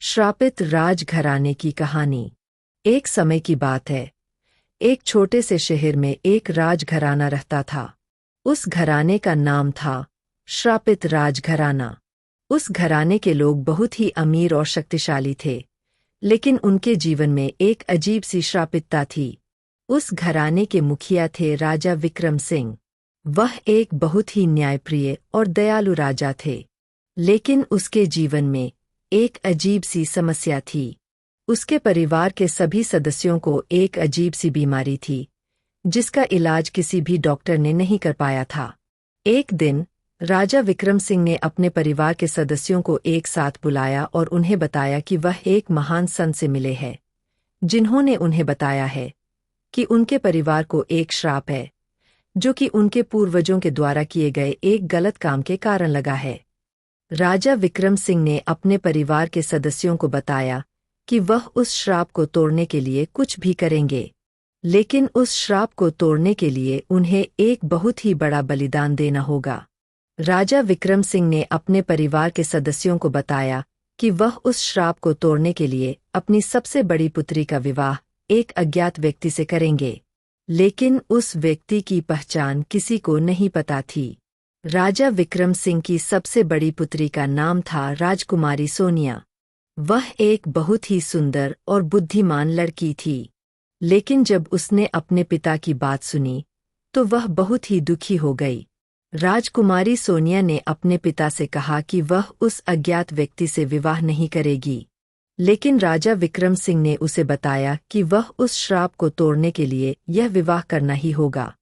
श्रापित राजघराने की कहानी। एक समय की बात है। एक छोटे से शहर में एक राजघराना रहता था। उस घराने का नाम था श्रापित राजघराना। उस घराने के लोग बहुत ही अमीर और शक्तिशाली थे, लेकिन उनके जीवन में एक अजीब सी श्रापितता थी। उस घराने के मुखिया थे राजा विक्रम सिंह। वह एक बहुत ही न्यायप्रिय और दयालु राजा थे, लेकिन उसके जीवन में एक अजीब सी समस्या थी। उसके परिवार के सभी सदस्यों को एक अजीब सी बीमारी थी, जिसका इलाज किसी भी डॉक्टर ने नहीं कर पाया था। एक दिन राजा विक्रम सिंह ने अपने परिवार के सदस्यों को एक साथ बुलाया और उन्हें बताया कि वह एक महान संत से मिले हैं, जिन्होंने उन्हें बताया है कि उनके परिवार को एक श्राप है, जो कि उनके पूर्वजों के द्वारा किए गए एक गलत काम के कारण लगा है। राजा विक्रम सिंह ने अपने परिवार के सदस्यों को बताया कि वह उस श्राप को तोड़ने के लिए कुछ भी करेंगे, लेकिन उस श्राप को तोड़ने के लिए उन्हें एक बहुत ही बड़ा बलिदान देना होगा। राजा विक्रम सिंह ने अपने परिवार के सदस्यों को बताया कि वह उस श्राप को तोड़ने के लिए अपनी सबसे बड़ी पुत्री का विवाह एक अज्ञात व्यक्ति से करेंगे, लेकिन उस व्यक्ति की पहचान किसी को नहीं पता थी। राजा विक्रम सिंह की सबसे बड़ी पुत्री का नाम था राजकुमारी सोनिया। वह एक बहुत ही सुंदर और बुद्धिमान लड़की थी, लेकिन जब उसने अपने पिता की बात सुनी तो वह बहुत ही दुखी हो गई। राजकुमारी सोनिया ने अपने पिता से कहा कि वह उस अज्ञात व्यक्ति से विवाह नहीं करेगी, लेकिन राजा विक्रम सिंह ने उसे बताया कि वह उस श्राप को तोड़ने के लिए यह विवाह करना ही होगा।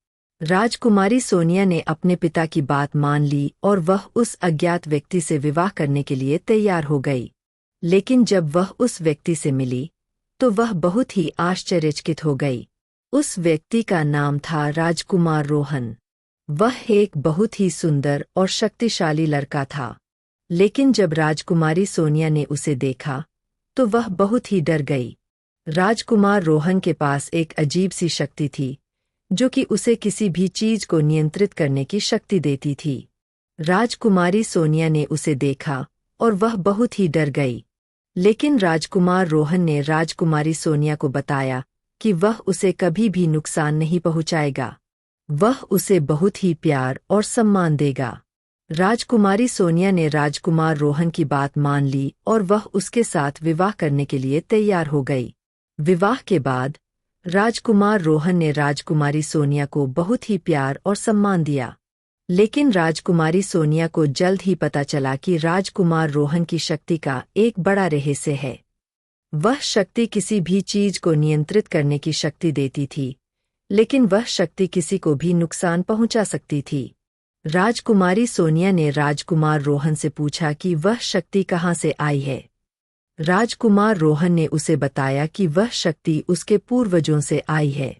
राजकुमारी सोनिया ने अपने पिता की बात मान ली और वह उस अज्ञात व्यक्ति से विवाह करने के लिए तैयार हो गई। लेकिन जब वह उस व्यक्ति से मिली तो वह बहुत ही आश्चर्यचकित हो गई। उस व्यक्ति का नाम था राजकुमार रोहन। वह एक बहुत ही सुंदर और शक्तिशाली लड़का था, लेकिन जब राजकुमारी सोनिया ने उसे देखा तो वह बहुत ही डर गई। राजकुमार रोहन के पास एक अजीब सी शक्ति थी, जो कि उसे किसी भी चीज को नियंत्रित करने की शक्ति देती थी। राजकुमारी सोनिया ने उसे देखा और वह बहुत ही डर गई, लेकिन राजकुमार रोहन ने राजकुमारी सोनिया को बताया कि वह उसे कभी भी नुकसान नहीं पहुंचाएगा। वह उसे बहुत ही प्यार और सम्मान देगा। राजकुमारी सोनिया ने राजकुमार रोहन की बात मान ली और वह उसके साथ विवाह करने के लिए तैयार हो गई। विवाह के बाद राजकुमार रोहन ने राजकुमारी सोनिया को बहुत ही प्यार और सम्मान दिया, लेकिन राजकुमारी सोनिया को जल्द ही पता चला कि राजकुमार रोहन की शक्ति का एक बड़ा रहस्य है। वह शक्ति किसी भी चीज को नियंत्रित करने की शक्ति देती थी, लेकिन वह शक्ति किसी को भी नुकसान पहुंचा सकती थी। राजकुमारी सोनिया ने राजकुमार रोहन से पूछा कि वह शक्ति कहाँ से आई है। राजकुमार रोहन ने उसे बताया कि वह शक्ति उसके पूर्वजों से आई है।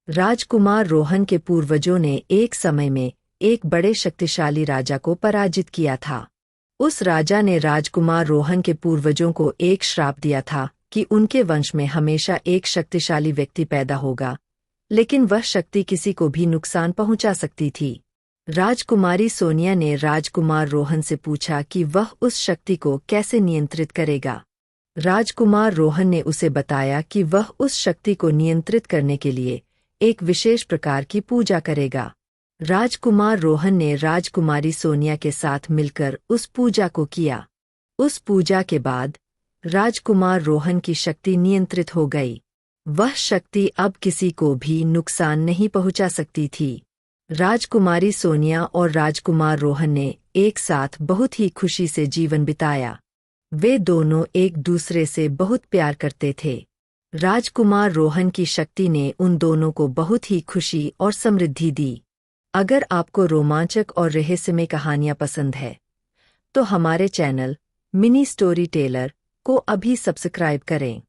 राजकुमार रोहन के पूर्वजों ने एक समय में एक बड़े शक्तिशाली राजा को पराजित किया था। उस राजा ने राजकुमार रोहन के पूर्वजों को एक श्राप दिया था कि उनके वंश में हमेशा एक शक्तिशाली व्यक्ति पैदा होगा, लेकिन वह शक्ति किसी को भी नुकसान पहुंचा सकती थी। राजकुमारी सोनिया ने राजकुमार रोहन से पूछा कि वह उस शक्ति को कैसे नियंत्रित करेगा। राजकुमार रोहन ने उसे बताया कि वह उस शक्ति को नियंत्रित करने के लिए एक विशेष प्रकार की पूजा करेगा। राजकुमार रोहन ने राजकुमारी सोनिया के साथ मिलकर उस पूजा को किया। उस पूजा के बाद राजकुमार रोहन की शक्ति नियंत्रित हो गई। वह शक्ति अब किसी को भी नुकसान नहीं पहुंचा सकती थी। राजकुमारी सोनिया और राजकुमार रोहन ने एक साथ बहुत ही खुशी से जीवन बिताया। वे दोनों एक दूसरे से बहुत प्यार करते थे। राजकुमार रोहन की शक्ति ने उन दोनों को बहुत ही खुशी और समृद्धि दी। अगर आपको रोमांचक और रहस्यमय कहानियाँ पसंद है, तो हमारे चैनल मिनी स्टोरी टेलर को अभी सब्सक्राइब करें।